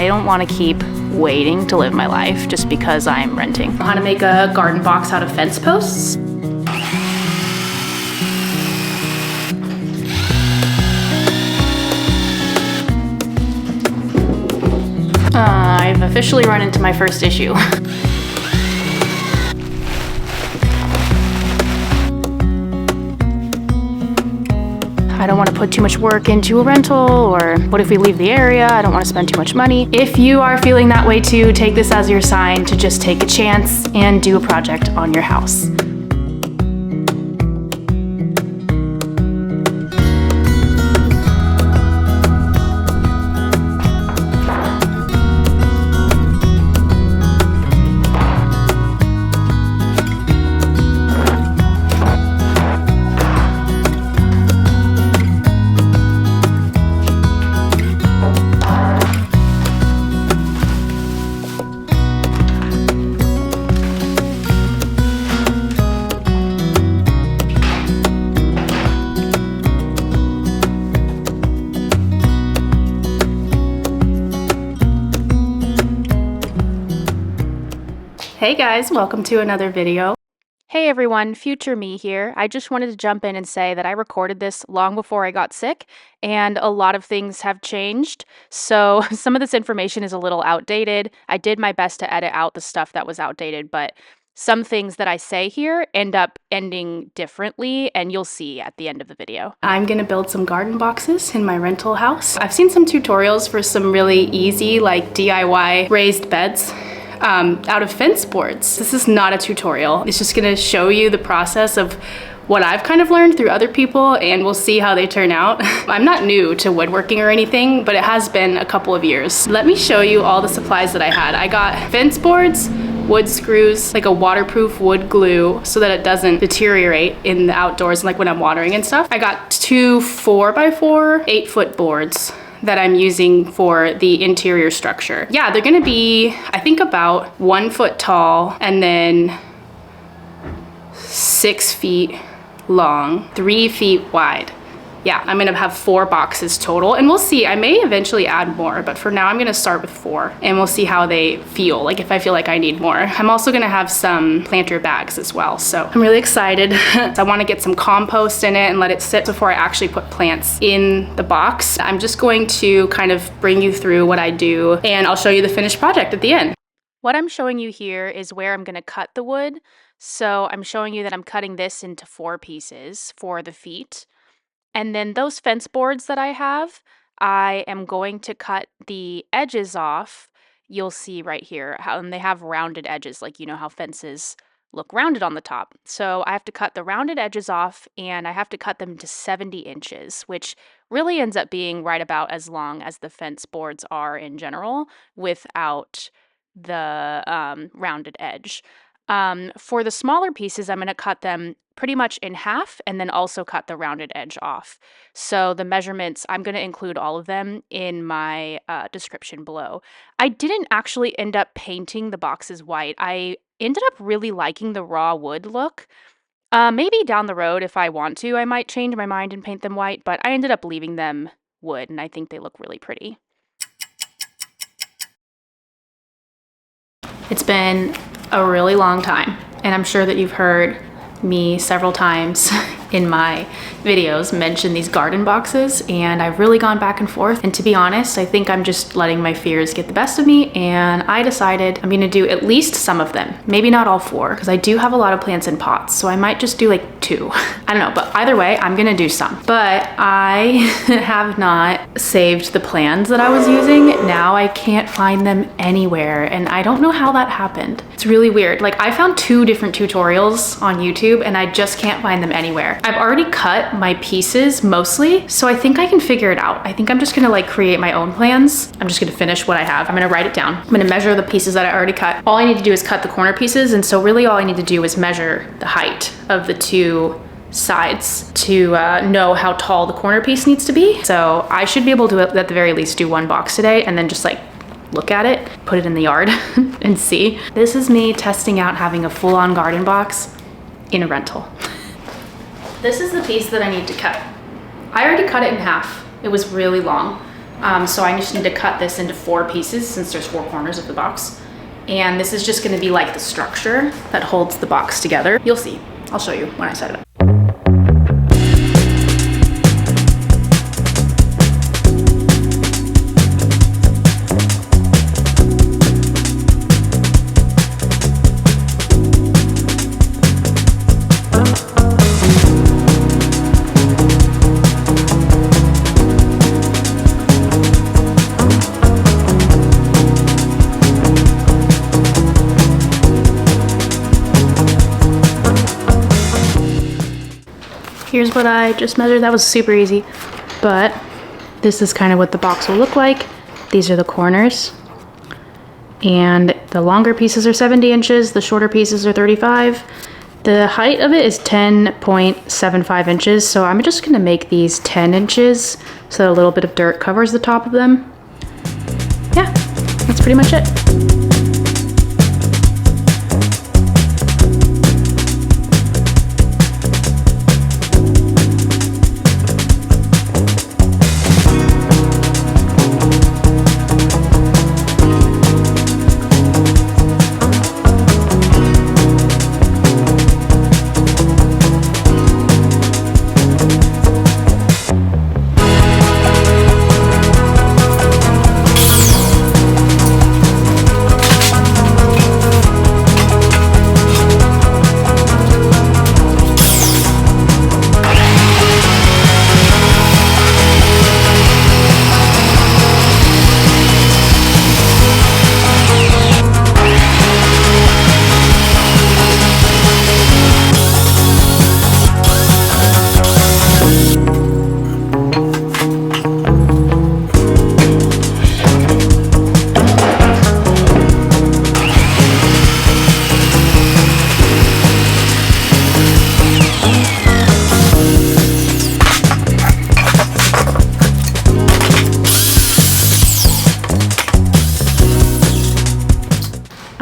I don't want to keep waiting to live my life just because I'm renting. How to make a garden box out of fence posts. I've officially run into my first issue. I don't want to put too much work into a rental, or what if we leave the area? I don't want to spend too much money. If you are feeling that way too, take this as your sign to just take a chance and do a project on your house. Hey guys, welcome to another video. Hey everyone, future me here. I just wanted to jump in and say that I recorded this long before I got sick, and a lot of things have changed. So some of this information is a little outdated. I did my best to edit out the stuff that was outdated, but some things that I say here end up ending differently, and you'll see at the end of the video. I'm gonna build some garden boxes in my rental house. I've seen some tutorials for some really easy, like DIY raised beds out of fence boards. This is not a tutorial. It's just gonna show you the process of what I've kind of learned through other people, and we'll see how they turn out. I'm not new to woodworking or anything, but it has been a couple of years. Let me show you all the supplies that I had. I got fence boards, wood screws, like a waterproof wood glue so that it doesn't deteriorate in the outdoors, like when I'm watering and stuff. I got 2 4x4 8-foot boards that I'm using for the interior structure. Yeah, they're gonna be, I think, about 1 foot tall and then 6 feet long, 3 feet wide. Yeah, I'm gonna have 4 boxes total, and we'll see. I may eventually add more, but for now I'm gonna start with 4, and we'll see how they feel, like if I feel like I need more. I'm also gonna have some planter bags as well, so I'm really excited. I wanna get some compost in it and let it sit before I actually put plants in the box. I'm just going to kind of bring you through what I do, and I'll show you the finished project at the end. What I'm showing you here is where I'm gonna cut the wood. So I'm showing you that I'm cutting this into 4 pieces for the feet. And then those fence boards that I have, I am going to cut the edges off. You'll see right here how they have rounded edges, like you know how fences look rounded on the top. So I have to cut the rounded edges off, and I have to cut them to 70 inches, which really ends up being right about as long as the fence boards are in general without the rounded edge. For the smaller pieces, I'm going to cut them pretty much in half and then also cut the rounded edge off. So the measurements, I'm going to include all of them in my description below. I didn't actually end up painting the boxes white. I ended up really liking the raw wood look. Maybe down the road, if I want to, I might change my mind and paint them white, but I ended up leaving them wood, and I think they look really pretty. It's been a really long time, and I'm sure that you've heard me several times in my videos mention these garden boxes, and I've really gone back and forth, and to be honest, I think I'm just letting my fears get the best of me, and I decided I'm gonna do at least some of them, maybe not all 4, because I do have a lot of plants in pots, so I might just do like 2. I don't know, but either way, I'm gonna do some. But I have not saved the plans that I was using. Now I can't find them anywhere, and I don't know how that happened. It's really weird. Like, I found 2 different tutorials on YouTube, and I just can't find them anywhere. I've already cut my pieces mostly, so I think I can figure it out. I think I'm just gonna like create my own plans. I'm just gonna finish what I have. I'm gonna write it down. I'm gonna measure the pieces that I already cut. All I need to do is cut the corner pieces, and so really all I need to do is measure the height of the 2 sides to know how tall the corner piece needs to be. So I should be able to, at the very least, do 1 box today, and then just like look at it, put it in the yard and see. This is me testing out having a full-on garden box in a rental. This is the piece that I need to cut. I already cut it in half. It was really long. So I just need to cut this into 4 pieces since there's 4 corners of the box. And this is just gonna be like the structure that holds the box together. You'll see, I'll show you when I set it up. Here's what I just measured. That was super easy, but this is kind of what the box will look like. These are the corners, and the longer pieces are 70 inches, the shorter pieces are 35. The height of it is 10.75 inches, so I'm just gonna make these 10 inches so that a little bit of dirt covers the top of them. Yeah, that's pretty much it.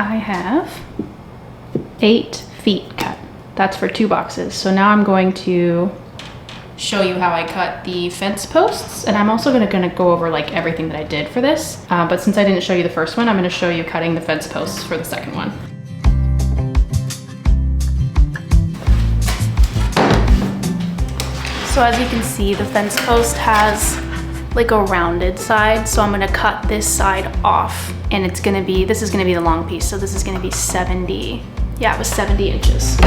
I have 8 feet cut. That's for 2 boxes. So now I'm going to show you how I cut the fence posts, and I'm also gonna go over like everything that I did for this. But since I didn't show you the first one, I'm gonna show you cutting the fence posts for the second one. So as you can see, the fence post has like a rounded side, so I'm gonna cut this side off, and this is gonna be the long piece, so this is gonna be 70, yeah, it was 70 inches.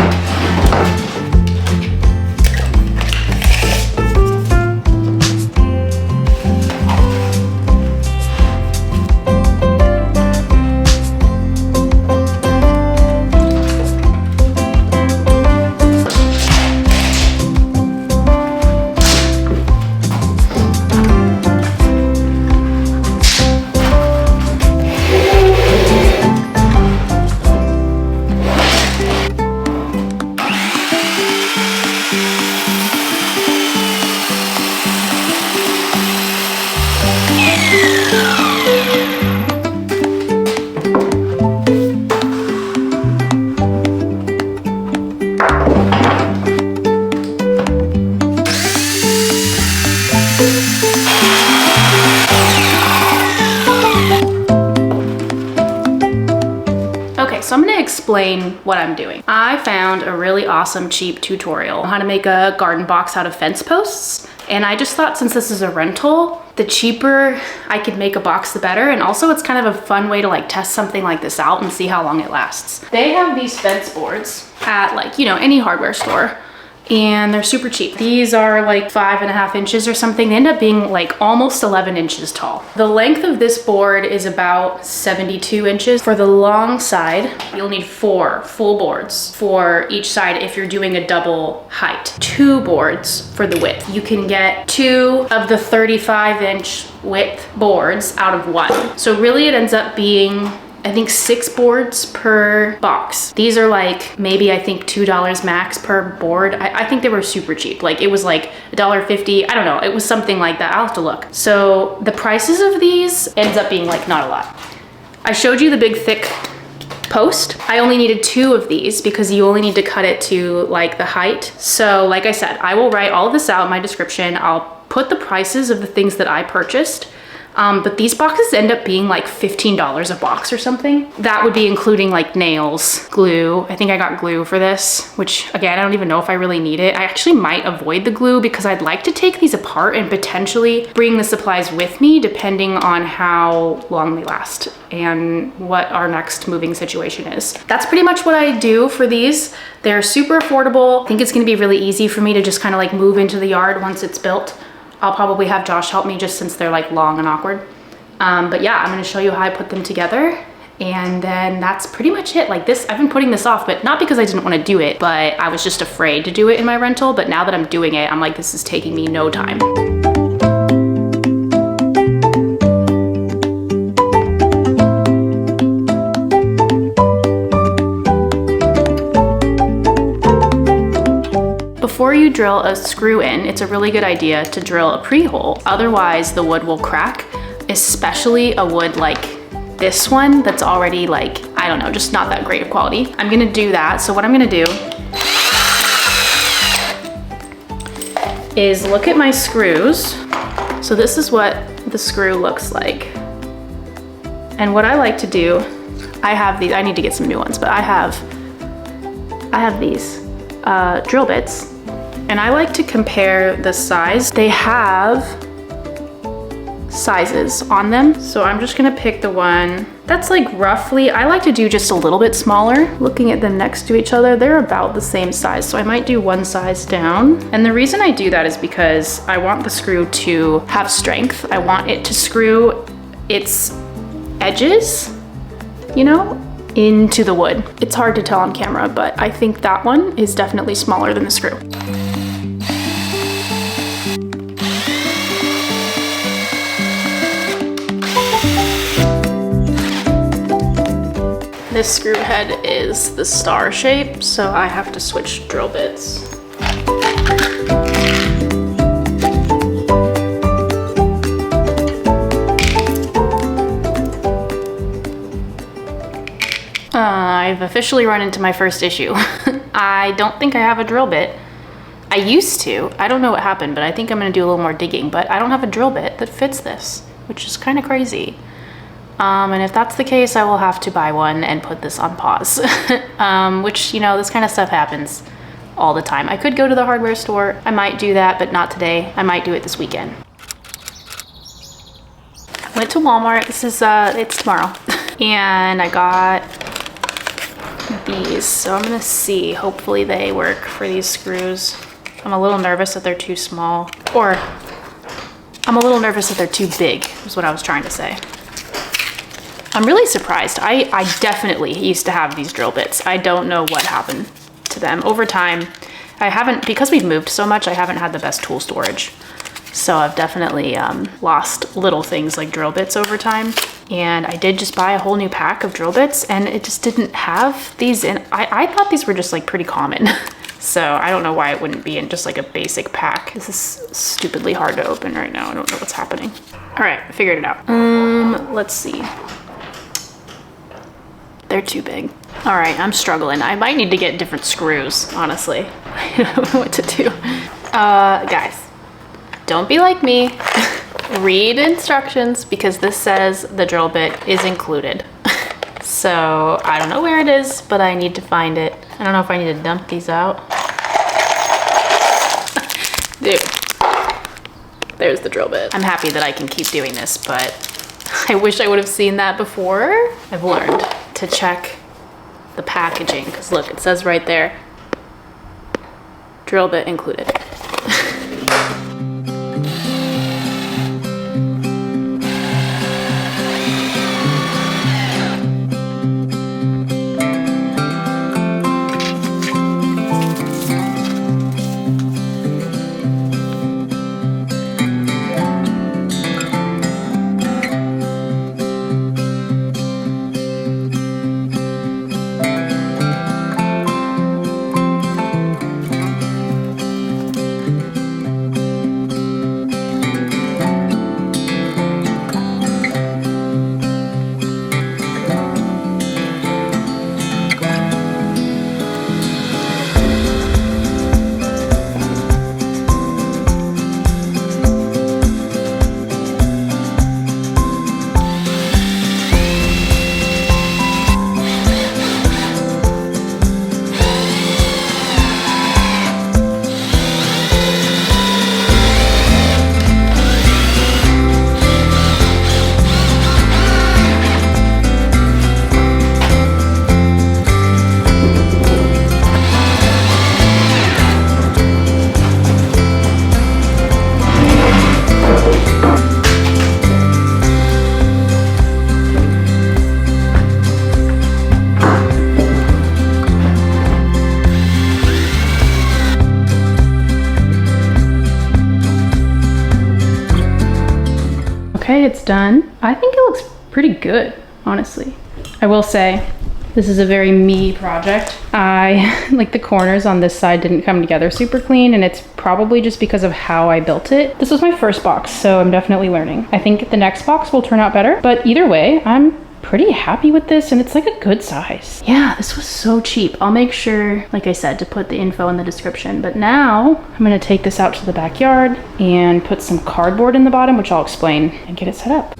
So I'm gonna explain what I'm doing. I found a really awesome cheap tutorial on how to make a garden box out of fence posts. And I just thought, since this is a rental, the cheaper I could make a box, the better. And also it's kind of a fun way to like test something like this out and see how long it lasts. They have these fence boards at like, you know, any hardware store, and they're super cheap. These are like 5.5 inches or something. They end up being like almost 11 inches tall. The length of this board is about 72 inches. For the long side, you'll need 4 full boards for each side if you're doing a double height. 2 boards for the width. You can get 2 of the 35-inch width boards out of 1. So really it ends up being, I think, 6 boards per box. These are like maybe, I think, $2 max per board. I think they were super cheap. Like it was like $1.50. I don't know. It was something like that. I'll have to look. So the prices of these ends up being like not a lot. I showed you the big thick post. I only needed 2 of these because you only need to cut it to like the height. So like I said, I will write all of this out in my description. I'll put the prices of the things that I purchased. But these boxes end up being like $15 a box or something. That would be including like nails, glue. I think I got glue for this, which again, I don't even know if I really need it. I actually might avoid the glue because I'd like to take these apart and potentially bring the supplies with me depending on how long they last and what our next moving situation is. That's pretty much what I do for these. They're super affordable. I think it's gonna be really easy for me to just kind of like move into the yard once it's built. I'll probably have Josh help me just since they're like long and awkward. But yeah, I'm gonna show you how I put them together. And then that's pretty much it. Like this, I've been putting this off, but not because I didn't want to do it, but I was just afraid to do it in my rental. But now that I'm doing it, I'm like, this is taking me no time. Before you drill a screw in, it's a really good idea to drill a pre-hole. Otherwise the wood will crack, especially a wood like this one that's already like, I don't know, just not that great of quality. I'm gonna do that. So what I'm gonna do is look at my screws. So this is what the screw looks like. And what I like to do, I have these, I need to get some new ones, but I have these drill bits. And I like to compare the size. They have sizes on them. So I'm just gonna pick the one that's like roughly, I like to do just a little bit smaller. Looking at them next to each other, they're about the same size. So I might do one size down. And the reason I do that is because I want the screw to have strength. I want it to screw its edges, you know, into the wood. It's hard to tell on camera, but I think that one is definitely smaller than the screw. This screw head is the star shape, so I have to switch drill bits. I've officially run into my first issue. I don't think I have a drill bit. I used to. I don't know what happened, but I think I'm gonna do a little more digging, but I don't have a drill bit that fits this, which is kind of crazy. And if that's the case, I will have to buy one and put this on pause. Which, you know, this kind of stuff happens all the time. I could go to the hardware store. I might do that, but not today. I might do it this weekend. Went to Walmart. This is, it's tomorrow. And I got these. So I'm gonna see, hopefully they work for these screws. I'm a little nervous that they're too small, or I'm a little nervous that they're too big, is what I was trying to say. I'm really surprised. I definitely used to have these drill bits. I don't know what happened to them. Over time, I haven't, because we've moved so much, I haven't had the best tool storage. So I've definitely lost little things like drill bits over time. And I did just buy a whole new pack of drill bits and it just didn't have these in. I thought these were just like pretty common. So I don't know why it wouldn't be in just like a basic pack. This is stupidly hard to open right now. I don't know what's happening. All right, I figured it out. Let's see. They're too big. All right, I'm struggling. I might need to get different screws, honestly. I don't know what to do. Guys, don't be like me. Read instructions because this says the drill bit is included. So I don't know where it is, but I need to find it. I don't know if I need to dump these out. Dude, there's the drill bit. I'm happy that I can keep doing this, but I wish I would have seen that before. I've learned to check the packaging because look, it says right there, drill bit included. Okay, it's done. I think it looks pretty good, honestly. I will say, this is a very me project. Like the corners on this side didn't come together super clean, and it's probably just because of how I built it. This was my first box, so I'm definitely learning. I think the next box will turn out better, but either way, I'm pretty happy with this, and it's like a good size. Yeah, this was so cheap. I'll make sure, like I said, to put the info in the description. But now I'm gonna take this out to the backyard and put some cardboard in the bottom, which I'll explain, and get it set up.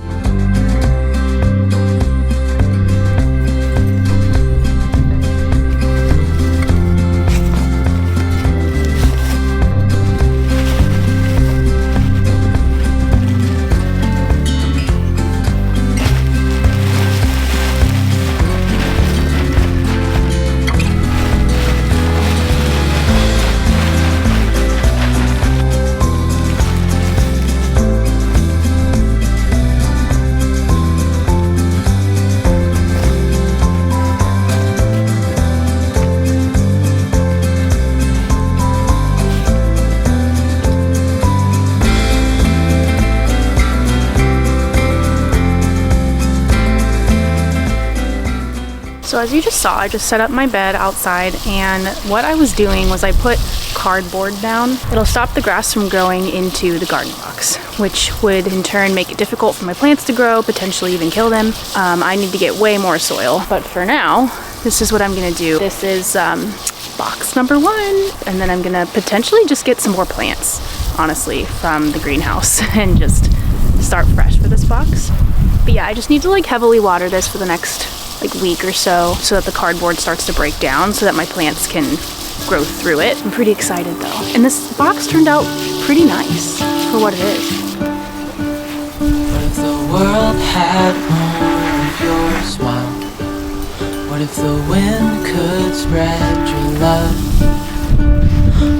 So as you just saw, I just set up my bed outside, and what I was doing was I put cardboard down. It'll stop the grass from growing into the garden box, which would in turn make it difficult for my plants to grow, potentially even kill them. I need to get way more soil, but for now, this is what I'm gonna do. This is box number 1, and then I'm gonna potentially just get some more plants, honestly, from the greenhouse and just start fresh for this box. But yeah, I just need to like heavily water this for the next like week or so that the cardboard starts to break down so that my plants can grow through it. I'm pretty excited though. And this box turned out pretty nice for what it is. What if the world had more of your smile? What if the wind could spread your love?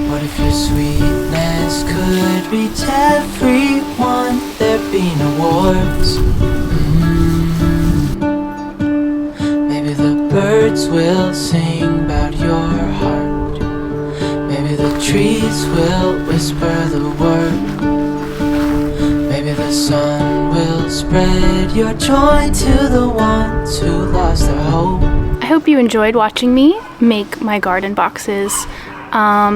What if your sweetness could reach everyone? There'd be no wars. Maybe the birds will sing about your heart. Maybe the trees will whisper the word. Maybe the sun will spread your joy to the ones who lost their hope. I hope you enjoyed watching me make my garden boxes.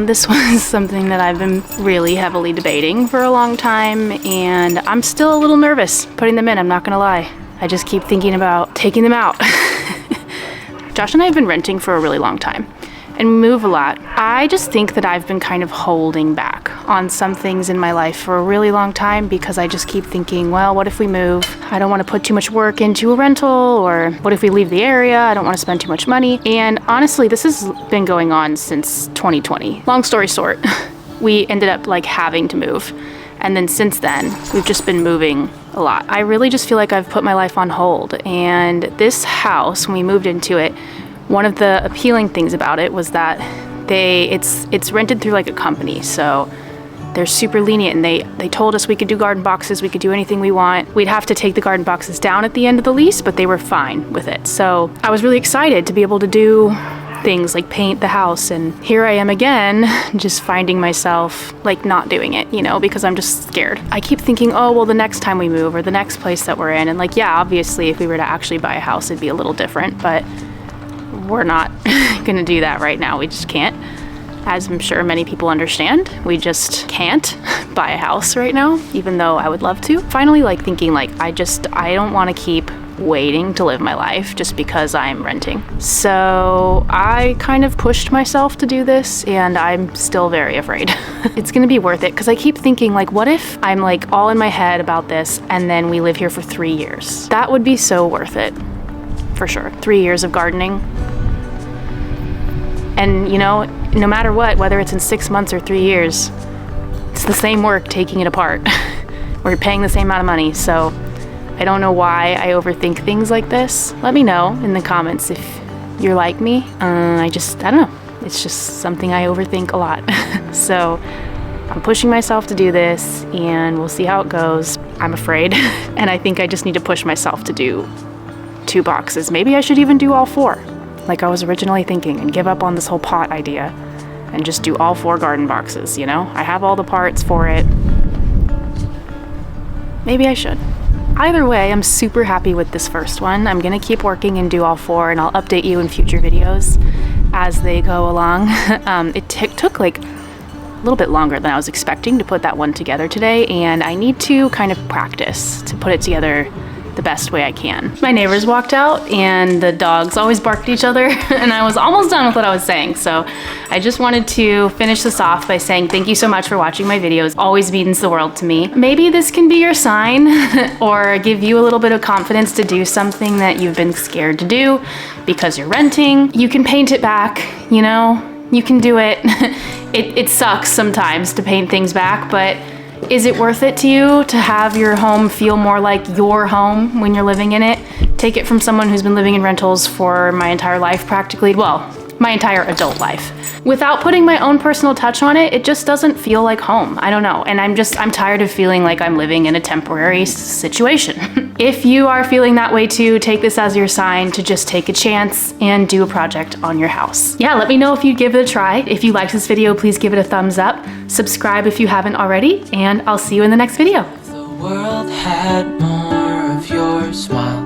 This was something that I've been really heavily debating for a long time, and I'm still a little nervous putting them in, I'm not gonna lie. I just keep thinking about taking them out. Josh and I have been renting for a really long time, and we move a lot. I just think that I've been kind of holding back on some things in my life for a really long time because I just keep thinking, well, what if we move? I don't want to put too much work into a rental, or what if we leave the area? I don't want to spend too much money. And honestly, this has been going on since 2020. Long story short, we ended up like having to move. And then since then, we've just been moving a lot. I really just feel like I've put my life on hold. And this house, when we moved into it, one of the appealing things about it was that it's rented through like a company, so they're super lenient, and they told us we could do garden boxes, we could do anything we want. We'd have to take the garden boxes down at the end of the lease, but they were fine with it. So I was really excited to be able to do things like paint the house, and here I am again, just finding myself like not doing it, you know, because I'm just scared. I keep thinking, oh, well, the next time we move or the next place that we're in, and like, yeah, obviously if we were to actually buy a house, it'd be a little different, but we're not gonna do that right now. We just can't. As I'm sure many people understand, we just can't buy a house right now, even though I would love to. Finally, like thinking like, I don't wanna keep waiting to live my life just because I'm renting. So I kind of pushed myself to do this, and I'm still very afraid. It's gonna be worth it, because I keep thinking like, what if I'm like all in my head about this and then we live here for 3 years? That would be so worth it, for sure. 3 years of gardening. And you know, no matter what, whether it's in 6 months or 3 years, it's the same work taking it apart. We're paying the same amount of money, so I don't know why I overthink things like this. Let me know in the comments if you're like me. I don't know. It's just something I overthink a lot. So I'm pushing myself to do this, and we'll see how it goes. I'm afraid, and I think I just need to push myself to do 2 boxes. Maybe I should even do all 4, like I was originally thinking, and give up on this whole pot idea and just do all 4 garden boxes, you know? I have all the parts for it. Maybe I should. Either way, I'm super happy with this first one. I'm gonna keep working and do all 4, and I'll update you in future videos as they go along. It took like a little bit longer than I was expecting to put that one together today, and I need to kind of practice to put it together the best way I can. My neighbors walked out and the dogs always bark at each other and I was almost done with what I was saying. So I just wanted to finish this off by saying thank you so much for watching my videos. Always means the world to me. Maybe this can be your sign or give you a little bit of confidence to do something that you've been scared to do because you're renting. You can paint it back, you know, you can do it. It sucks sometimes to paint things back, but is it worth it to you to have your home feel more like your home when you're living in it? Take it from someone who's been living in rentals for my entire life practically, well, my entire adult life. Without putting my own personal touch on it, it just doesn't feel like home. I don't know, and I'm tired of feeling like I'm living in a temporary situation. If you are feeling that way too, take this as your sign to just take a chance and do a project on your house. Yeah, let me know if you'd give it a try. If you liked this video, please give it a thumbs up. Subscribe if you haven't already, and I'll see you in the next video. If the world had more of your smile,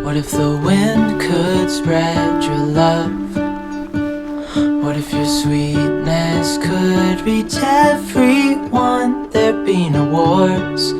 what if the wind could spread your love? What if your sweetness could reach everyone? There'd be no wars.